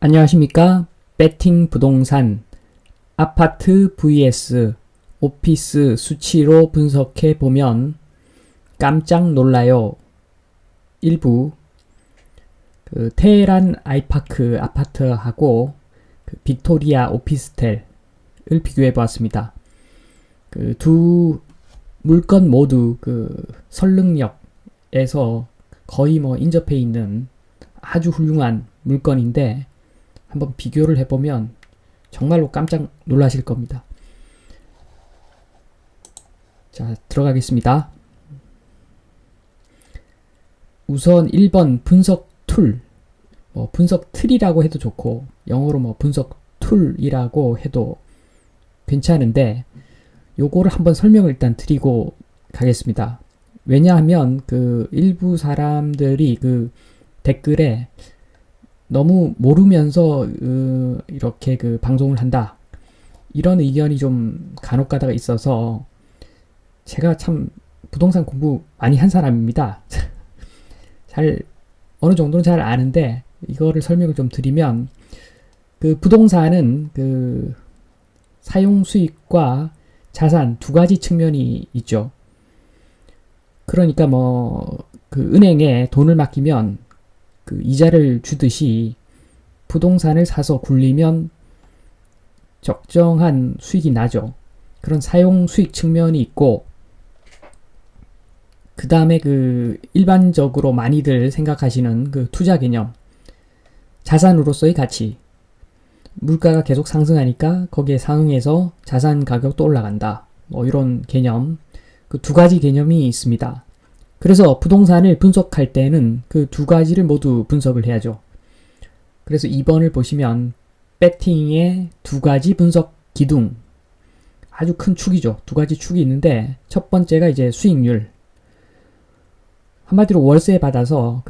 안녕하십니까? 배팅 부동산 아파트 vs 오피스 수치로 분석해 보면 깜짝 놀라요. 일부 테헤란 아이파크 아파트하고 빅토리아 오피스텔을 비교해 보았습니다. 두 물건 모두 설릉역에서 거의 인접해 있는 아주 훌륭한 물건인데 한번 비교를 해보면 정말로 깜짝 놀라실 겁니다. 자, 들어가겠습니다. 우선 1번 분석 툴, 분석 틀이라고 해도 좋고 영어로 분석 툴이라고 해도 괜찮은데 요거를 한번 설명을 일단 드리고 가겠습니다. 왜냐하면 일부 사람들이 댓글에 너무 모르면서 이렇게 방송을 한다, 이런 의견이 좀 간혹 가다가 있어서 제가 참 부동산 공부 많이 한 사람입니다. 어느 정도는 잘 아는데 이거를 설명을 좀 드리면 부동산은 사용 수익과 자산 두 가지 측면이 있죠. 그러니까 은행에 돈을 맡기면 이자를 주듯이 부동산을 사서 굴리면 적정한 수익이 나죠. 그런 사용 수익 측면이 있고, 그 다음에 일반적으로 많이들 생각하시는 투자 개념, 자산으로서의 가치, 물가가 계속 상승하니까 거기에 상응해서 자산 가격도 올라간다, 이런 개념, 두 가지 개념이 있습니다. 그래서 부동산을 분석할 때는 두 가지를 모두 분석을 해야죠. 그래서 2번을 보시면 배팅의 두 가지 분석 기둥, 아주 큰 축이죠. 두 가지 축이 있는데 첫 번째가 이제 수익률. 한마디로 월세 받아서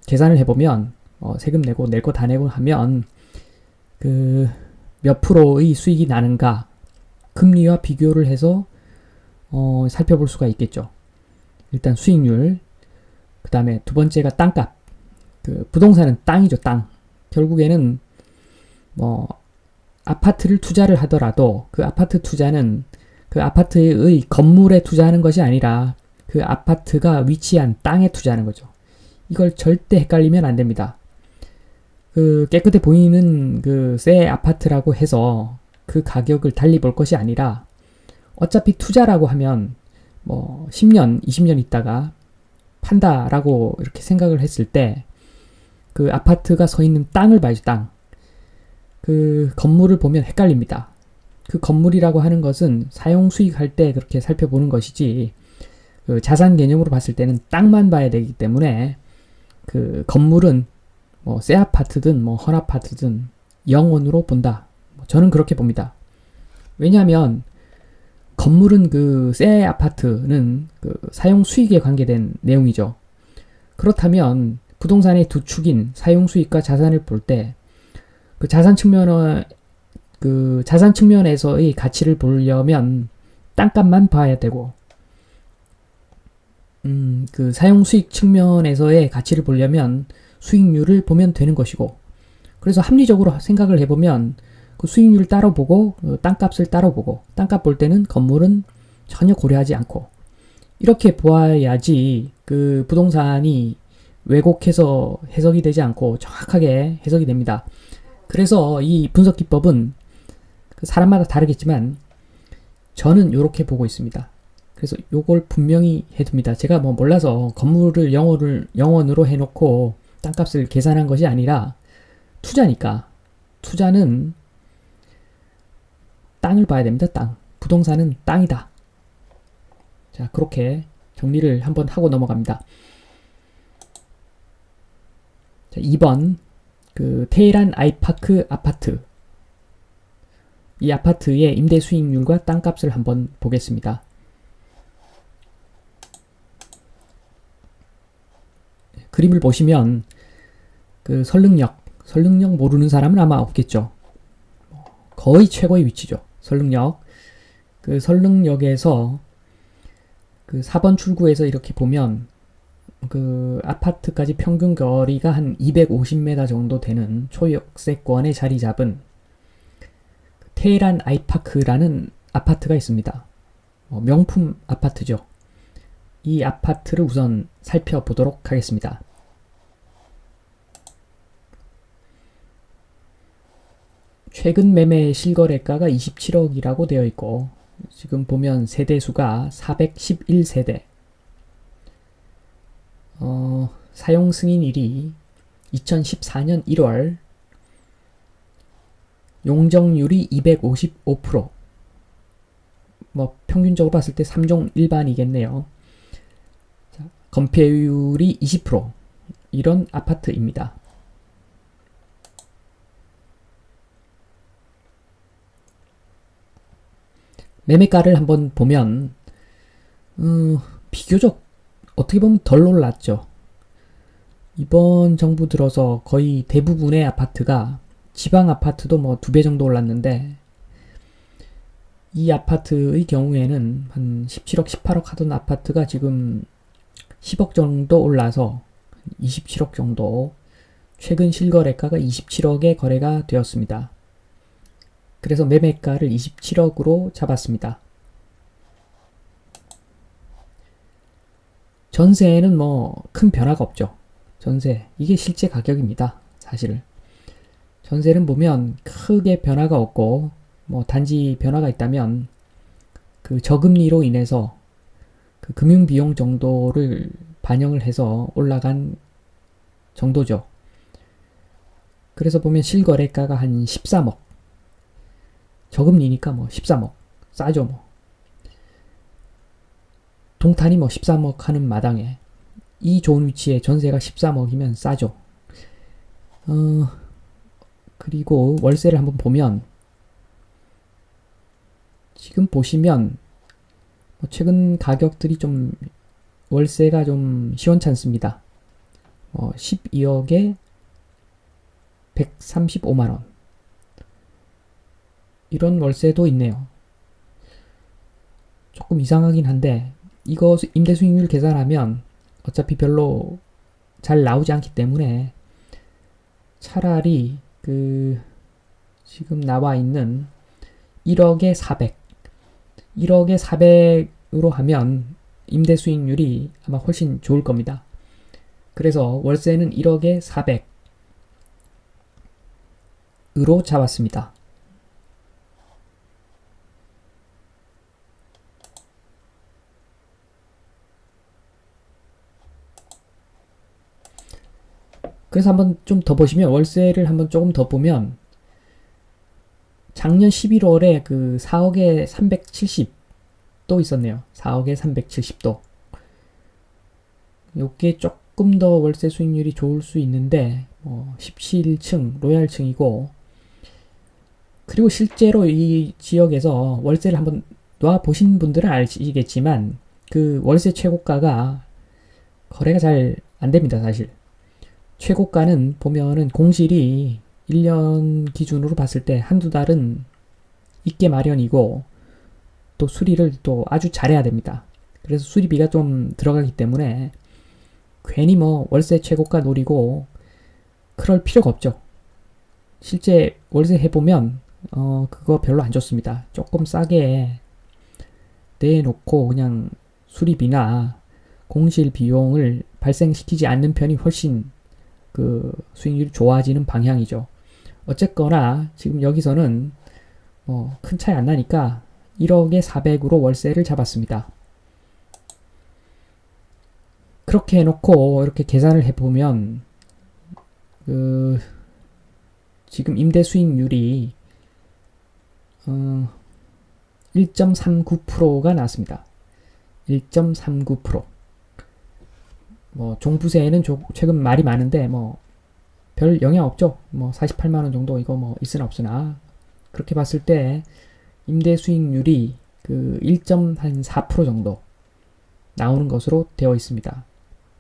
계산을 해보면 세금 내고 낼 거 다 내고 하면 몇 프로의 수익이 나는가, 금리와 비교를 해서 살펴볼 수가 있겠죠. 일단 수익률. 그 다음에 두 번째가 땅값. 부동산은 땅이죠, 땅. 결국에는 아파트를 투자를 하더라도 아파트 투자는 아파트의 건물에 투자하는 것이 아니라 아파트가 위치한 땅에 투자하는 거죠. 이걸 절대 헷갈리면 안 됩니다. 깨끗해 보이는 새 아파트라고 해서 가격을 달리 볼 것이 아니라, 어차피 투자라고 하면 10년, 20년 있다가 판다라고 이렇게 생각을 했을 때 아파트가 서 있는 땅을 봐야죠, 땅. 건물을 보면 헷갈립니다. 건물이라고 하는 것은 사용 수익할 때 그렇게 살펴보는 것이지, 자산 개념으로 봤을 때는 땅만 봐야 되기 때문에 건물은 새 아파트든 헌 아파트든 영원으로 본다. 저는 그렇게 봅니다. 왜냐하면 건물은 새 아파트는 사용 수익에 관계된 내용이죠. 그렇다면 부동산의 두 축인 사용 수익과 자산을 볼 때 자산 측면에서의 가치를 보려면 땅값만 봐야 되고, 사용 수익 측면에서의 가치를 보려면 수익률을 보면 되는 것이고, 그래서 합리적으로 생각을 해보면 수익률을 따로 보고 땅값을 따로 보고, 땅값 볼 때는 건물은 전혀 고려하지 않고, 이렇게 보아야지 부동산이 왜곡해서 해석이 되지 않고 정확하게 해석이 됩니다. 그래서 이 분석 기법은 사람마다 다르겠지만 저는 이렇게 보고 있습니다. 그래서 요걸 분명히 해둡니다. 제가 몰라서 건물을 영원으로 해놓고 땅값을 계산한 것이 아니라, 투자니까 투자는 땅을 봐야 됩니다. 땅. 부동산은 땅이다. 자, 그렇게 정리를 한번 하고 넘어갑니다. 자, 2번 테헤란 아이파크 아파트. 이 아파트의 임대 수익률과 땅값을 한번 보겠습니다. 그림을 보시면 설릉역 모르는 사람은 아마 없겠죠. 거의 최고의 위치죠. 설릉역. 설릉역에서 4번 출구에서 이렇게 보면 그 아파트까지 평균 거리가 한 250m 정도 되는 초역세권에 자리 잡은 테헤란 아이파크라는 아파트가 있습니다. 명품 아파트죠. 이 아파트를 우선 살펴보도록 하겠습니다. 최근 매매 실거래가가 27억이라고 되어 있고 지금 보면 세대수가 411세대, 사용 승인일이 2014년 1월, 용적률이 255%, 평균적으로 봤을 때 3종 일반이겠네요. 자, 건폐율이 20%, 이런 아파트입니다. 매매가를 한번 보면 비교적 어떻게 보면 덜 올랐죠. 이번 정부 들어서 거의 대부분의 아파트가, 지방 아파트도 2배 정도 올랐는데 이 아파트의 경우에는 한 17억, 18억 하던 아파트가 지금 10억 정도 올라서 27억 정도, 최근 실거래가가 27억에 거래가 되었습니다. 그래서 매매가를 27억으로 잡았습니다. 전세에는 큰 변화가 없죠. 전세, 이게 실제 가격입니다. 사실 전세는 보면 크게 변화가 없고, 단지 변화가 있다면 그 저금리로 인해서 그 금융비용 정도를 반영을 해서 올라간 정도죠. 그래서 보면 실거래가가 한 13억, 저금리니까 13억, 싸죠. 동탄이 13억 하는 마당에 이 좋은 위치에 전세가 13억이면 싸죠. 그리고 월세를 한번 보면, 지금 보시면 최근 가격들이 좀, 월세가 좀 시원찮습니다. 12억에 135만원, 이런 월세도 있네요. 조금 이상하긴 한데 이거 임대 수익률 계산하면 어차피 별로 잘 나오지 않기 때문에 차라리 지금 나와 있는 1억에 400, 1억에 400으로 하면 임대 수익률이 아마 훨씬 좋을 겁니다. 그래서 월세는 1억에 400으로 잡았습니다. 그래서 한번 좀 더 보시면, 월세를 한번 조금 더 보면 작년 11월에 그 4억에 370도 있었네요. 4억에 370도. 요게 조금 더 월세 수익률이 좋을 수 있는데 17층 로얄층이고, 그리고 실제로 이 지역에서 월세를 한번 놔 보신 분들은 아시겠지만 그 월세 최고가가 거래가 잘 안 됩니다. 사실 최고가는 보면은 공실이 1년 기준으로 봤을 때 한두 달은 있게 마련이고, 또 수리를 또 아주 잘해야 됩니다. 그래서 수리비가 좀 들어가기 때문에 괜히 월세 최고가 노리고 그럴 필요가 없죠. 실제 월세 해보면 그거 별로 안 좋습니다. 조금 싸게 내놓고 그냥 수리비나 공실 비용을 발생시키지 않는 편이 훨씬 그 수익률이 좋아지는 방향이죠. 어쨌거나 지금 여기서는 큰 차이 안 나니까 1억에 400으로 월세를 잡았습니다. 그렇게 해놓고 이렇게 계산을 해보면 지금 임대 수익률이 1.39%가 나왔습니다. 1.39%. 종부세에는 최근 말이 많은데 별 영향 없죠. 48만원 정도 이거 있으나 없으나, 그렇게 봤을 때 임대 수익률이 그 1.4% 정도 나오는 것으로 되어 있습니다.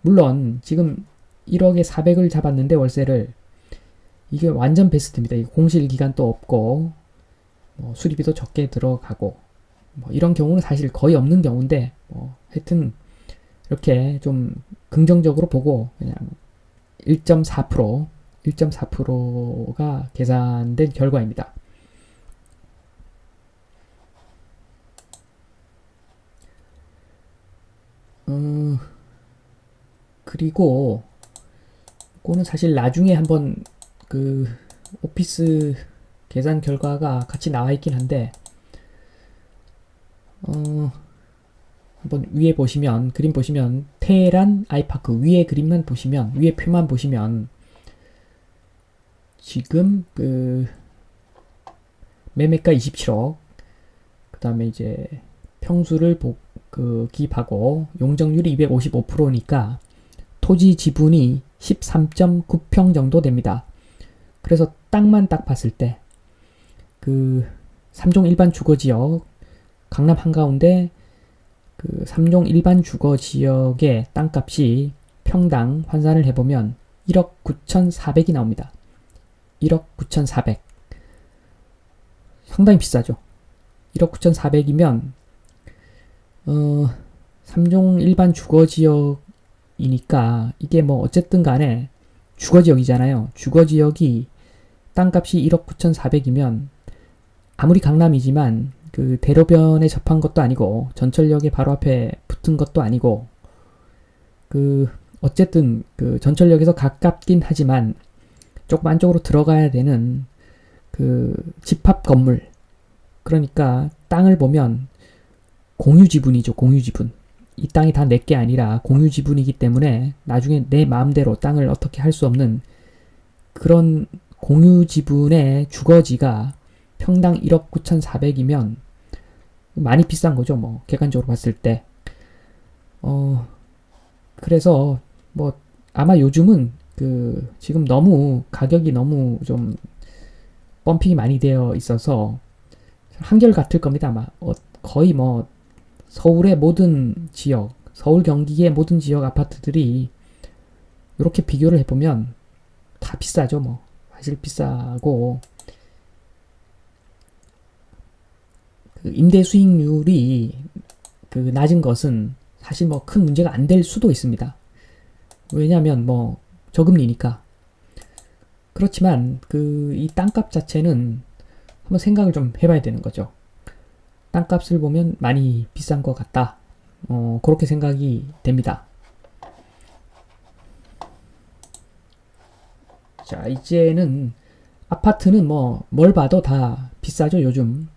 물론 지금 1억에 400을 잡았는데 월세를, 이게 완전 베스트입니다. 공실 기간도 없고 수리비도 적게 들어가고, 이런 경우는 사실 거의 없는 경우인데 하여튼 이렇게 좀 긍정적으로 보고 그냥 1.4%가 계산된 결과입니다. 그리고 그거는 사실 나중에 한번 그 오피스 계산 결과가 같이 나와 있긴 한데 한번 위에 보시면 그림 보시면 테헤란 아이파크 위에 그림만 보시면 위에 표만 보시면 지금 그 매매가 27억 그 다음에 이제 평수를 기입하고 용적률이 255%니까 토지 지분이 13.9평 정도 됩니다. 그래서 땅만 딱 봤을 때 그 3종 일반 주거지역 강남 한가운데 그 3종 일반 주거지역의 땅값이 평당 환산을 해보면 1억 9,400이 나옵니다. 1억 9,400 상당히 비싸죠. 1억 9,400이면 3종 일반 주거지역이니까 이게 뭐 어쨌든 간에 주거지역이잖아요. 주거지역이 땅값이 1억 9,400이면 아무리 강남이지만 그 대로변에 접한 것도 아니고 전철역에 바로 앞에 붙은 것도 아니고 그 어쨌든 그 전철역에서 가깝긴 하지만 조금 안쪽으로 들어가야 되는 그 집합 건물 그러니까 땅을 보면 공유 지분이죠. 공유 지분. 이 땅이 다 내게 아니라 공유 지분이기 때문에 나중에 내 마음대로 땅을 어떻게 할 수 없는 그런 공유 지분의 주거지가 평당 1억 9,400이면 많이 비싼 거죠. 뭐 객관적으로 봤을 때. 그래서 뭐 아마 요즘은 그 지금 너무 가격이 너무 좀 펌핑이 많이 되어 있어서 한결 같을 겁니다. 아마 거의 뭐 서울의 모든 지역, 서울 경기의 모든 지역 아파트들이 이렇게 비교를 해보면 다 비싸죠. 뭐 사실 비싸고 그 임대 수익률이 그 낮은 것은 사실 뭐 큰 문제가 안 될 수도 있습니다. 왜냐하면 뭐 저금리니까. 그렇지만 그 이 땅값 자체는 한번 생각을 좀 해봐야 되는 거죠. 땅값을 보면 많이 비싼 것 같다. 그렇게 생각이 됩니다. 자, 이제는 아파트는 뭐 뭘 봐도 다 비싸죠, 요즘.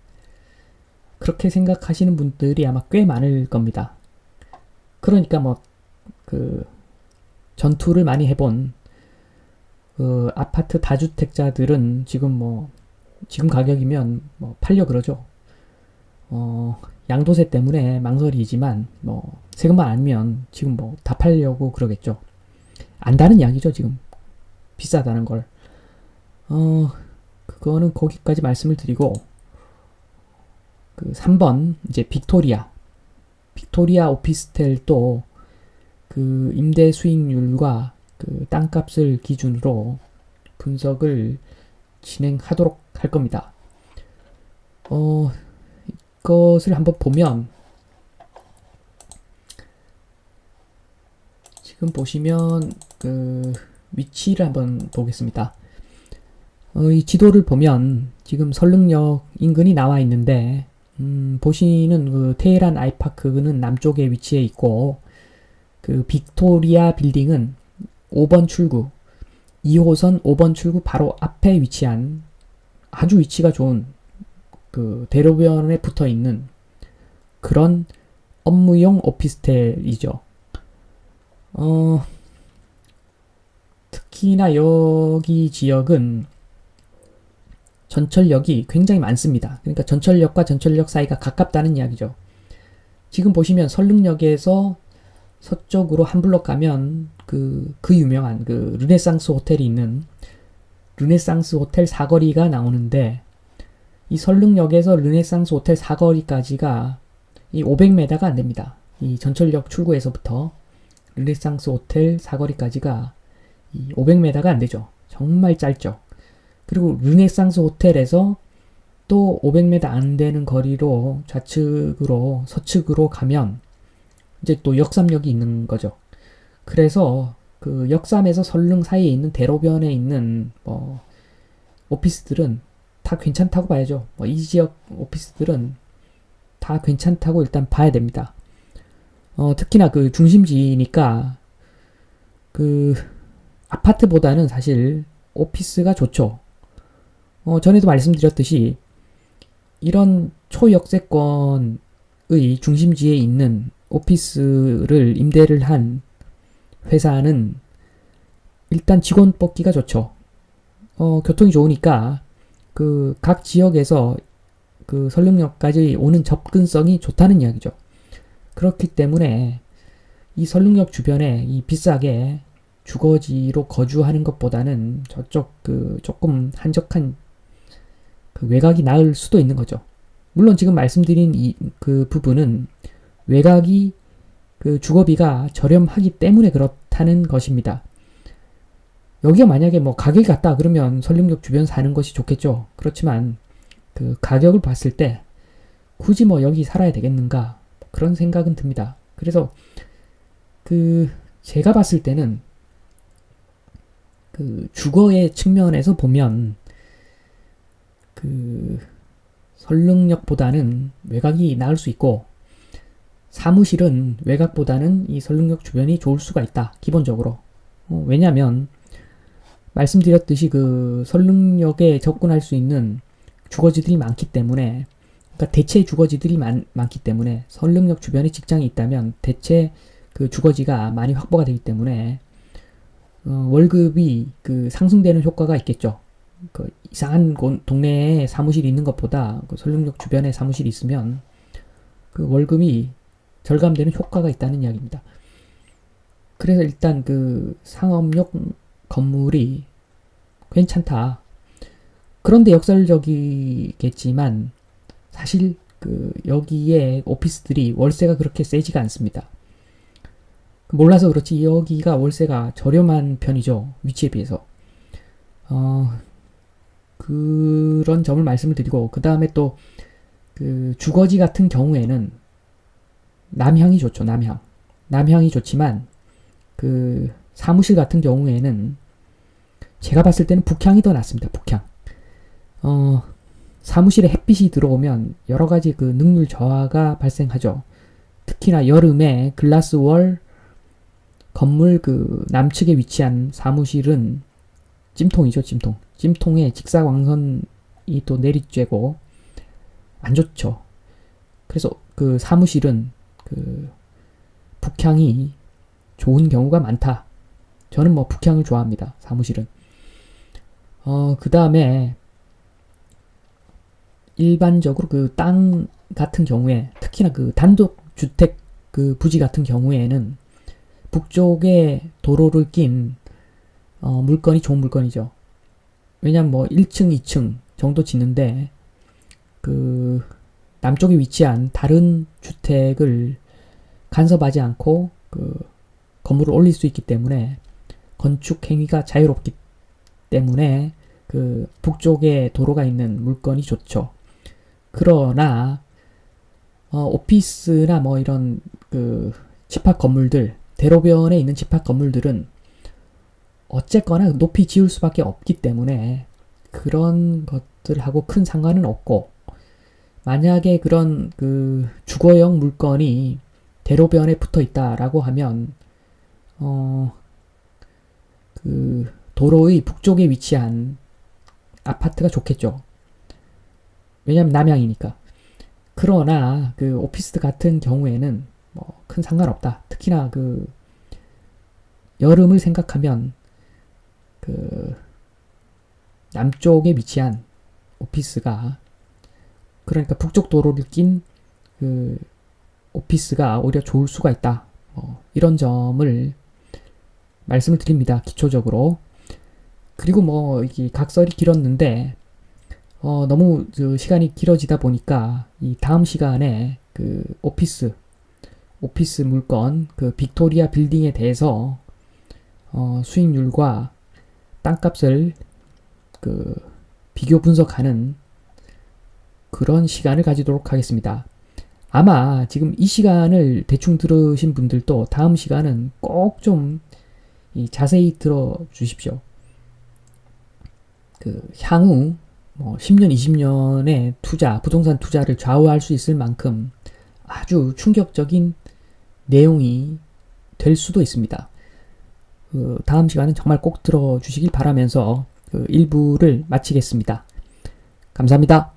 그렇게 생각하시는 분들이 아마 꽤 많을 겁니다. 그러니까 뭐 그 전투를 많이 해본 그 아파트 다주택자들은 지금 가격이면 뭐 팔려 그러죠. 양도세 때문에 망설이지만 뭐 세금만 아니면 지금 뭐 다 팔려고 그러겠죠. 안다는 이야기죠, 지금. 비싸다는 걸. 그거는 거기까지 말씀을 드리고 그 3번 이제 빅토리아 오피스텔도 그 임대 수익률과 그 땅값을 기준으로 분석을 진행하도록 할 겁니다. 이것을 한번 보면 지금 보시면 그 위치를 한번 보겠습니다. 이 지도를 보면 지금 설릉역 인근이 나와 있는데 보시는 그 테헤란 아이파크는 남쪽에 위치해 있고 그 빅토리아 빌딩은 5번 출구 2호선 5번 출구 바로 앞에 위치한 아주 위치가 좋은 그 대로변에 붙어 있는 그런 업무용 오피스텔이죠. 특히나 여기 지역은 전철역이 굉장히 많습니다. 그러니까 전철역과 전철역 사이가 가깝다는 이야기죠. 지금 보시면 설릉역에서 서쪽으로 한 블록 가면 그 유명한 그 르네상스 호텔이 있는 르네상스 호텔 사거리가 나오는데 이 설릉역에서 르네상스 호텔 사거리까지가 이 500m가 안 됩니다. 이 전철역 출구에서부터 르네상스 호텔 사거리까지가 이 500m가 안 되죠. 정말 짧죠. 그리고 르네상스 호텔에서 또 500m 안 되는 거리로 좌측으로 서측으로 가면 이제 또 역삼역이 있는 거죠. 그래서 그 역삼에서 설릉 사이에 있는 대로변에 있는 뭐 오피스들은 다 괜찮다고 봐야죠. 뭐 이 지역 오피스들은 다 괜찮다고 일단 봐야 됩니다. 특히나 그 중심지니까 그 아파트보다는 사실 오피스가 좋죠. 전에도 말씀드렸듯이 이런 초역세권의 중심지에 있는 오피스를 임대를 한 회사는 일단 직원 뽑기가 좋죠. 교통이 좋으니까 그 각 지역에서 그 설릉역까지 오는 접근성이 좋다는 이야기죠. 그렇기 때문에 이 설릉역 주변에 이 비싸게 주거지로 거주하는 것보다는 저쪽 그 조금 한적한 그 외곽이 나을 수도 있는 거죠. 물론 지금 말씀드린 그 부분은 외곽이 그 주거비가 저렴하기 때문에 그렇다는 것입니다. 여기가 만약에 뭐 가격이 같다 그러면 설릉역 주변 사는 것이 좋겠죠. 그렇지만 그 가격을 봤을 때 굳이 뭐 여기 살아야 되겠는가 그런 생각은 듭니다. 그래서 그 제가 봤을 때는 그 주거의 측면에서 보면 그 설릉역보다는 외곽이 나을 수 있고 사무실은 외곽보다는 이 설릉역 주변이 좋을 수가 있다. 기본적으로. 왜냐면 말씀드렸듯이 그 설릉역에 접근할 수 있는 주거지들이 많기 때문에 그러니까 대체 주거지들이 많기 때문에 설릉역 주변에 직장이 있다면 대체 그 주거지가 많이 확보가 되기 때문에 월급이 그 상승되는 효과가 있겠죠. 그 이상한 동네에 사무실이 있는 것보다 그 설릉역 주변에 사무실이 있으면 그 월급이 절감되는 효과가 있다는 이야기입니다. 그래서 일단 그 상업역 건물이 괜찮다. 그런데 역설적이겠지만 사실 그 여기에 오피스들이 월세가 그렇게 세지가 않습니다. 몰라서 그렇지 여기가 월세가 저렴한 편이죠. 위치에 비해서. 그런 점을 말씀을 드리고 그 다음에 또 그 주거지 같은 경우에는 남향이 좋죠. 남향이 좋지만 그 사무실 같은 경우에는 제가 봤을 때는 북향이 더 낫습니다. 북향. 사무실에 햇빛이 들어오면 여러 가지 그 능률 저하가 발생하죠. 특히나 여름에 글라스월 건물 그 남측에 위치한 사무실은 찜통이죠. 찜통에 직사광선이 또 내리쬐고 안 좋죠. 그래서 그 사무실은 그 북향이 좋은 경우가 많다. 저는 뭐 북향을 좋아합니다. 사무실은. 그 다음에 일반적으로 그 땅 같은 경우에 특히나 그 단독 주택 그 부지 같은 경우에는 북쪽에 도로를 낀 물건이 좋은 물건이죠. 왜냐면 뭐 1층, 2층 정도 짓는데 그 남쪽에 위치한 다른 주택을 간섭하지 않고 그 건물을 올릴 수 있기 때문에 건축 행위가 자유롭기 때문에 그 북쪽에 도로가 있는 물건이 좋죠. 그러나 오피스나 뭐 이런 그 집합 건물들 대로변에 있는 집합 건물들은 어쨌거나 높이 지을 수밖에 없기 때문에 그런 것들하고 큰 상관은 없고 만약에 그런 그 주거용 물건이 대로변에 붙어 있다라고 하면 그 도로의 북쪽에 위치한 아파트가 좋겠죠. 왜냐면 남향이니까. 그러나 그 오피스 같은 경우에는 뭐 큰 상관없다. 특히나 그 여름을 생각하면 그 남쪽에 위치한 오피스가 그러니까 북쪽 도로를 낀 그 오피스가 오히려 좋을 수가 있다. 이런 점을 말씀을 드립니다. 기초적으로. 그리고 뭐 이게 각설이 길었는데 너무 시간이 길어지다 보니까 이 다음 시간에 그 오피스 물건 그 빅토리아 빌딩에 대해서 수익률과 땅값을 그 비교 분석하는 그런 시간을 가지도록 하겠습니다. 아마 지금 이 시간을 대충 들으신 분들도 다음 시간은 꼭 좀 자세히 들어주십시오. 향후 10년, 20년의 부동산 투자를 좌우할 수 있을 만큼 아주 충격적인 내용이 될 수도 있습니다. 다음 시간은 정말 꼭 들어주시길 바라면서 1부를 마치겠습니다. 감사합니다.